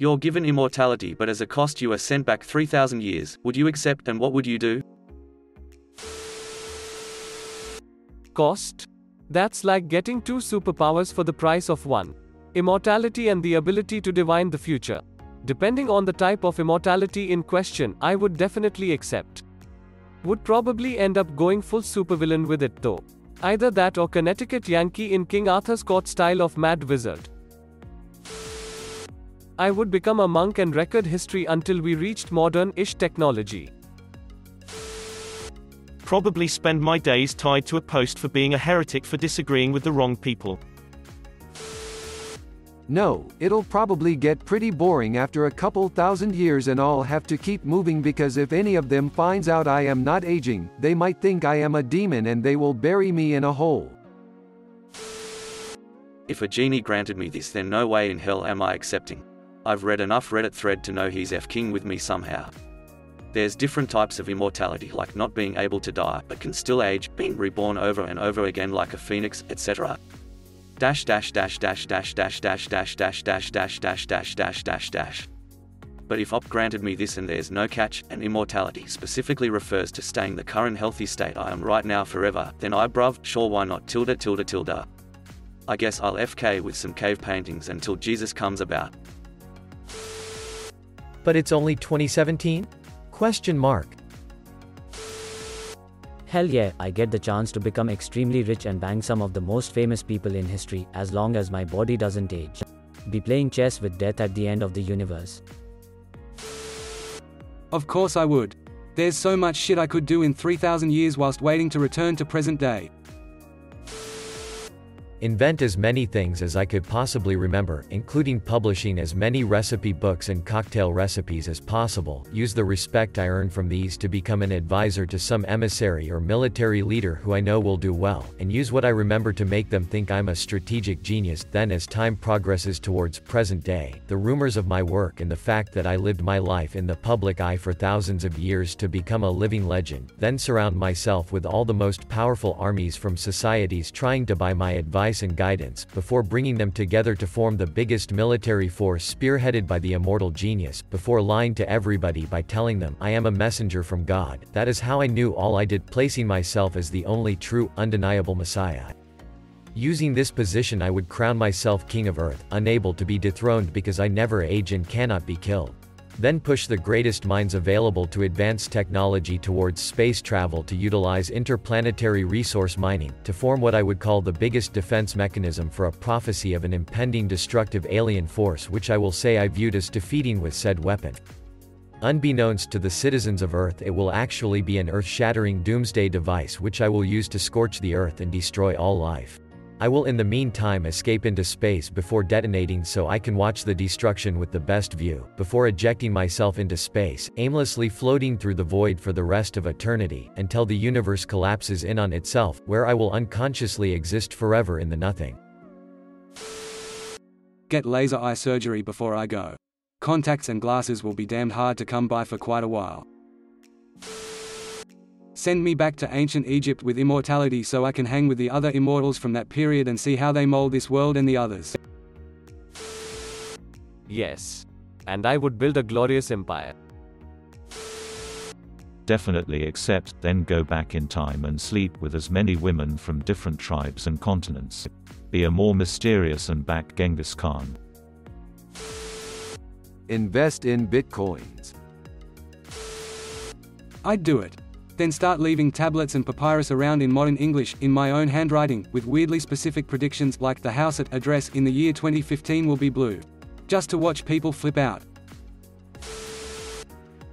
You're given immortality, but as a cost you are sent back 3,000 years. Would you accept, and what would you do? Cost? That's like getting 2 superpowers for the price of 1. Immortality and the ability to divine the future. Depending on the type of immortality in question, I would definitely accept. Would probably end up going full supervillain with it though. Either that or Connecticut Yankee in King Arthur's court style of Mad Wizard. I would become a monk and record history until we reached modern-ish technology. Probably spend my days tied to a post for being a heretic for disagreeing with the wrong people. No, it'll probably get pretty boring after a couple thousand years and I'll have to keep moving because if any of them finds out I am not aging, they might think I am a demon and they will bury me in a hole. If a genie granted me this, then no way in hell am I accepting. I've read enough Reddit thread to know he's f-king with me somehow. There's different types of immortality, like not being able to die but can still age, being reborn over and over again like a phoenix, etc. But if op granted me this and there's no catch, and immortality specifically refers to staying the current healthy state I am right now forever, then bruv, sure why not tilde. I guess I'll FK with some cave paintings until Jesus comes about. But it's only 2017? Question mark. Hell yeah, I get the chance to become extremely rich and bang some of the most famous people in history, as long as my body doesn't age. Be playing chess with death at the end of the universe. Of course I would. There's so much shit I could do in 3,000 years whilst waiting to return to present day. Invent as many things as I could possibly remember, including publishing as many recipe books and cocktail recipes as possible. Use the respect I earn from these to become an advisor to some emissary or military leader who I know will do well, and use what I remember to make them think I'm a strategic genius. Then as time progresses towards present day, the rumors of my work and the fact that I lived my life in the public eye for thousands of years to become a living legend, then surround myself with all the most powerful armies from societies trying to buy my advice and guidance, before bringing them together to form the biggest military force spearheaded by the immortal genius, before lying to everybody by telling them I am a messenger from God. That is how I knew all I did, placing myself as the only true, undeniable Messiah. Using this position I would crown myself king of earth, unable to be dethroned because I never age and cannot be killed. Then push the greatest minds available to advance technology towards space travel to utilize interplanetary resource mining, to form what I would call the biggest defense mechanism for a prophecy of an impending destructive alien force which I will say I viewed as defeating with said weapon. Unbeknownst to the citizens of Earth, it will actually be an earth-shattering doomsday device which I will use to scorch the Earth and destroy all life. I will in the meantime escape into space before detonating so I can watch the destruction with the best view, before ejecting myself into space, aimlessly floating through the void for the rest of eternity, until the universe collapses in on itself, where I will unconsciously exist forever in the nothing. Get laser eye surgery before I go. Contacts and glasses will be damned hard to come by for quite a while. Send me back to ancient Egypt with immortality so I can hang with the other immortals from that period and see how they mold this world and the others. Yes. And I would build a glorious empire. Definitely accept, then go back in time and sleep with as many women from different tribes and continents. Be a more mysterious and back Genghis Khan. Invest in bitcoins. I'd do it. Then start leaving tablets and papyrus around in modern English, in my own handwriting, with weirdly specific predictions like the house at address in the year 2015 will be blue. Just to watch people flip out.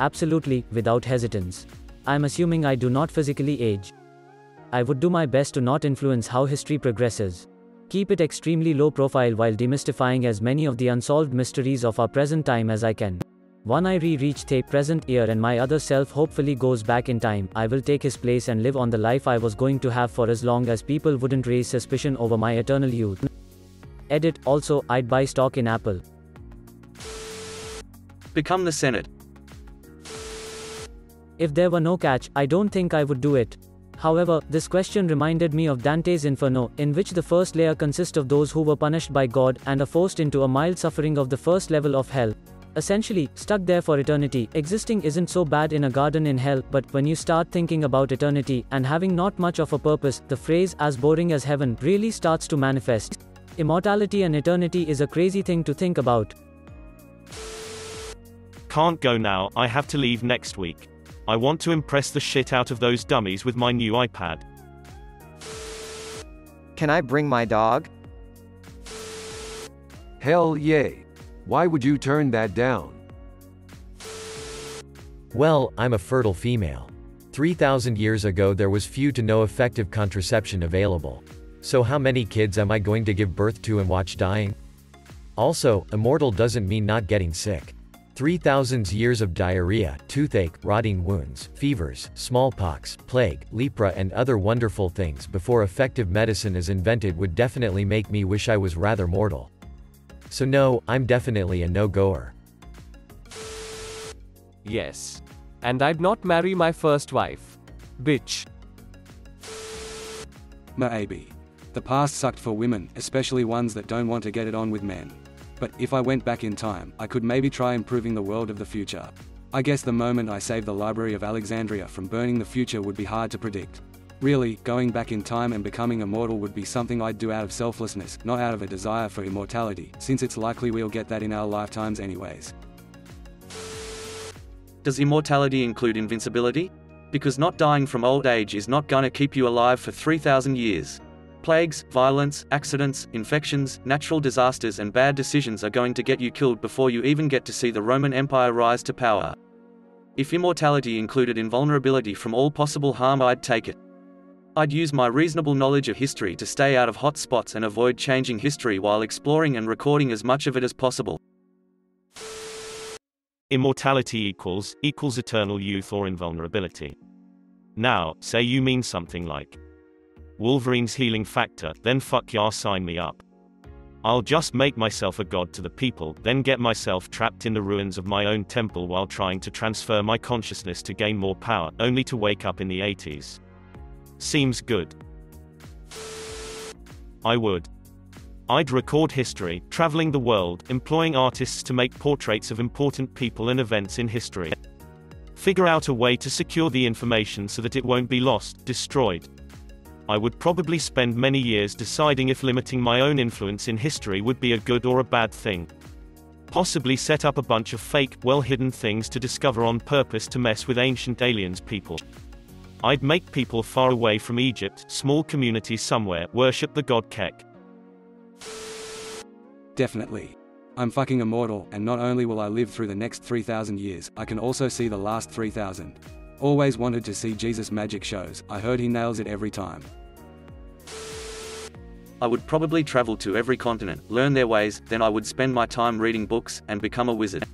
Absolutely, without hesitance. I'm assuming I do not physically age. I would do my best to not influence how history progresses. Keep it extremely low profile while demystifying as many of the unsolved mysteries of our present time as I can. When I reach the present year and my other self hopefully goes back in time, I will take his place and live on the life I was going to have for as long as people wouldn't raise suspicion over my eternal youth. Edit. Also, I'd buy stock in Apple. Become the Senate. If there were no catch, I don't think I would do it. However, this question reminded me of Dante's Inferno, in which the first layer consists of those who were punished by God and are forced into a mild suffering of the first level of hell. Essentially, stuck there for eternity. Existing isn't so bad in a garden in hell, but when you start thinking about eternity, and having not much of a purpose, the phrase, as boring as heaven, really starts to manifest. Immortality and eternity is a crazy thing to think about. Can't go now, I have to leave next week. I want to impress the shit out of those dummies with my new iPad. Can I bring my dog? Hell yay. Why would you turn that down? Well, I'm a fertile female. 3,000 years ago there was few to no effective contraception available. So how many kids am I going to give birth to and watch dying? Also, immortal doesn't mean not getting sick. 3,000 years of diarrhea, toothache, rotting wounds, fevers, smallpox, plague, lepra and other wonderful things before effective medicine is invented would definitely make me wish I was rather mortal. So no, I'm definitely a no-goer. Yes. And I'd not marry my first wife. Bitch. Maybe. The past sucked for women, especially ones that don't want to get it on with men. But if I went back in time, I could maybe try improving the world of the future. I guess the moment I save the Library of Alexandria from burning, the future would be hard to predict. Really, going back in time and becoming immortal would be something I'd do out of selflessness, not out of a desire for immortality, since it's likely we'll get that in our lifetimes anyways. Does immortality include invincibility? Because not dying from old age is not gonna keep you alive for 3,000 years. Plagues, violence, accidents, infections, natural disasters and bad decisions are going to get you killed before you even get to see the Roman Empire rise to power. If immortality included invulnerability from all possible harm, I'd take it. I'd use my reasonable knowledge of history to stay out of hot spots and avoid changing history while exploring and recording as much of it as possible. Immortality equals eternal youth or invulnerability. Now, say you mean something like Wolverine's healing factor, then fuck yeah, sign me up. I'll just make myself a god to the people, then get myself trapped in the ruins of my own temple while trying to transfer my consciousness to gain more power, only to wake up in the 80s. Seems good. I would. I'd record history, traveling the world, employing artists to make portraits of important people and events in history. Figure out a way to secure the information so that it won't be lost, destroyed. I would probably spend many years deciding if limiting my own influence in history would be a good or a bad thing. Possibly set up a bunch of fake, well-hidden things to discover on purpose to mess with ancient aliens people. I'd make people far away from Egypt, small communities somewhere, worship the god Kek. Definitely. I'm fucking immortal, and not only will I live through the next 3,000 years, I can also see the last 3,000. Always wanted to see Jesus' magic shows, I heard he nails it every time. I would probably travel to every continent, learn their ways, then I would spend my time reading books, and become a wizard.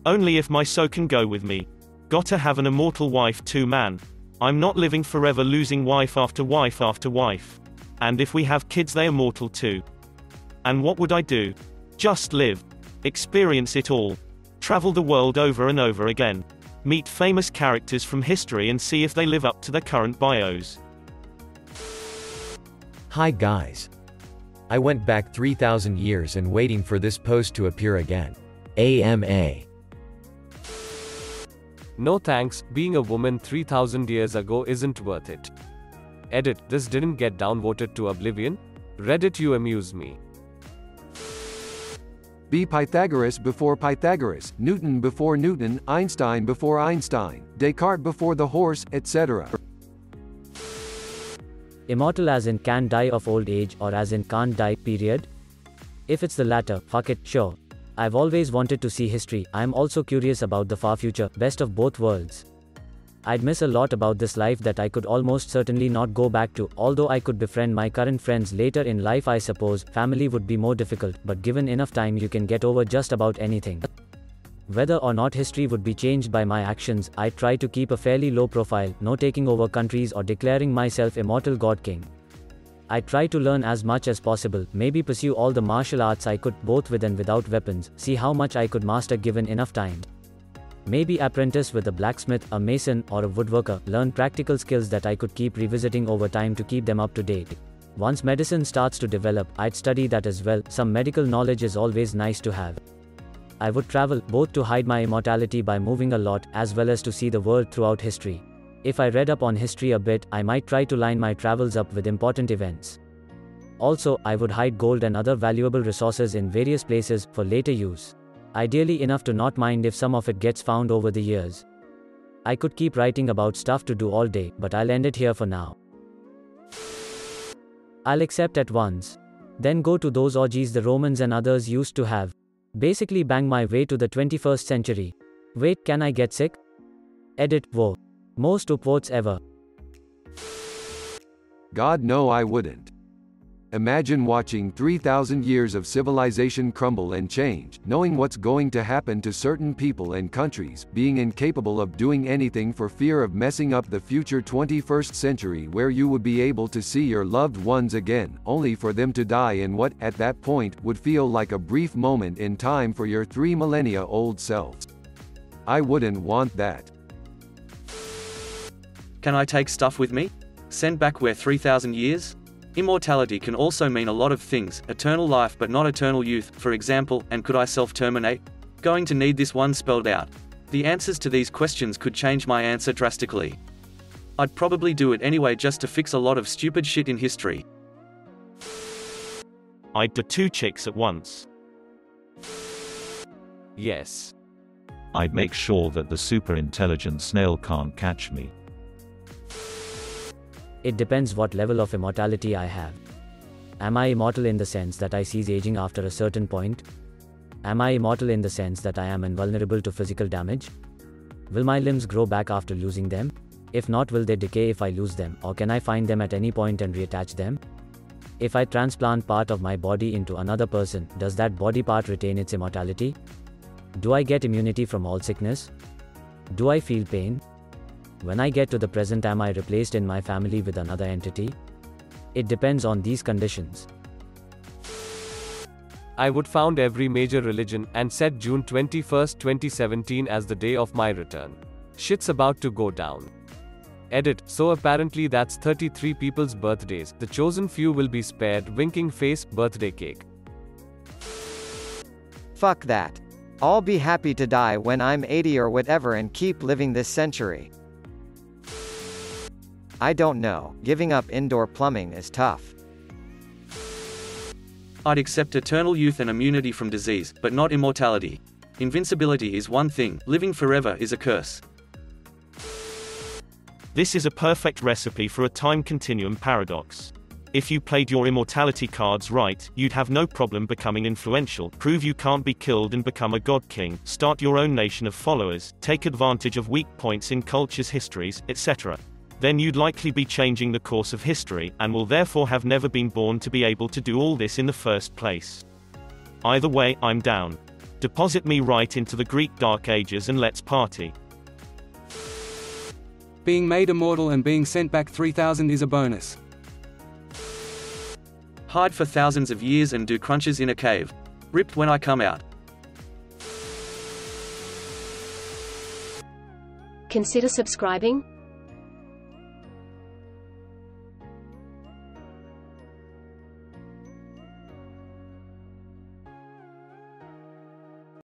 Only if my so can go with me. Gotta have an immortal wife too, man. I'm not living forever losing wife after wife after wife. And if we have kids, they're immortal too. And what would I do? Just live. Experience it all. Travel the world over and over again. Meet famous characters from history and see if they live up to their current bios. Hi guys. I went back 3,000 years and waiting for this post to appear again. AMA. No thanks, being a woman 3,000 years ago isn't worth it. Edit, this didn't get downvoted to oblivion? Reddit, you amuse me. Be Pythagoras before Pythagoras, Newton before Newton, Einstein before Einstein, Descartes before the horse, etc. Immortal as in can die of old age or as in can't die, period? If it's the latter, fuck it, sure. I've always wanted to see history. I'm also curious about the far future, best of both worlds. I'd miss a lot about this life that I could almost certainly not go back to, although I could befriend my current friends later in life. I suppose family would be more difficult, but given enough time you can get over just about anything. Whether or not history would be changed by my actions, I'd try to keep a fairly low profile, no taking over countries or declaring myself immortal god king. I'd try to learn as much as possible, maybe pursue all the martial arts I could, both with and without weapons, see how much I could master given enough time. Maybe apprentice with a blacksmith, a mason, or a woodworker, learn practical skills that I could keep revisiting over time to keep them up to date. Once medicine starts to develop, I'd study that as well. Some medical knowledge is always nice to have. I would travel, both to hide my immortality by moving a lot, as well as to see the world throughout history. If I read up on history a bit, I might try to line my travels up with important events. Also, I would hide gold and other valuable resources in various places, for later use. Ideally enough to not mind if some of it gets found over the years. I could keep writing about stuff to do all day, but I'll end it here for now. I'll accept at once. Then go to those orgies the Romans and others used to have. Basically bang my way to the 21st century. Wait, can I get sick? Edit, whoa. Most upvotes ever. God, no, I wouldn't. Imagine watching 3,000 years of civilization crumble and change, knowing what's going to happen to certain people and countries, being incapable of doing anything for fear of messing up the future 21st century where you would be able to see your loved ones again, only for them to die in what, at that point, would feel like a brief moment in time for your 3 millennia old selves. I wouldn't want that. Can I take stuff with me? Send back where 3,000 years? Immortality can also mean a lot of things, eternal life but not eternal youth, for example, and could I self-terminate? Going to need this one spelled out. The answers to these questions could change my answer drastically. I'd probably do it anyway just to fix a lot of stupid shit in history. I'd do 2 chicks at once. Yes. I'd make sure that the super intelligent snail can't catch me. It depends what level of immortality I have. Am I immortal in the sense that I cease aging after a certain point? Am I immortal in the sense that I am invulnerable to physical damage? Will my limbs grow back after losing them? If not, will they decay if I lose them, or can I find them at any point and reattach them? If I transplant part of my body into another person, does that body part retain its immortality? Do I get immunity from all sickness? Do I feel pain? When I get to the present, am I replaced in my family with another entity? It depends on these conditions. I would found every major religion and set June 21st, 2017 as the day of my return. Shit's about to go down. Edit, so apparently that's 33 people's birthdays. The chosen few will be spared. Winking face, birthday cake. Fuck that. I'll be happy to die when I'm 80 or whatever and keep living this century. I don't know, giving up indoor plumbing is tough. I'd accept eternal youth and immunity from disease, but not immortality. Invincibility is one thing, living forever is a curse. This is a perfect recipe for a time continuum paradox. If you played your immortality cards right, you'd have no problem becoming influential, prove you can't be killed and become a god king, start your own nation of followers, take advantage of weak points in cultures' histories, etc. Then you'd likely be changing the course of history, and will therefore have never been born to be able to do all this in the first place. Either way, I'm down. Deposit me right into the Greek Dark Ages and let's party. Being made immortal and being sent back 3,000 is a bonus. Hide for thousands of years and do crunches in a cave. Ripped when I come out. Consider subscribing.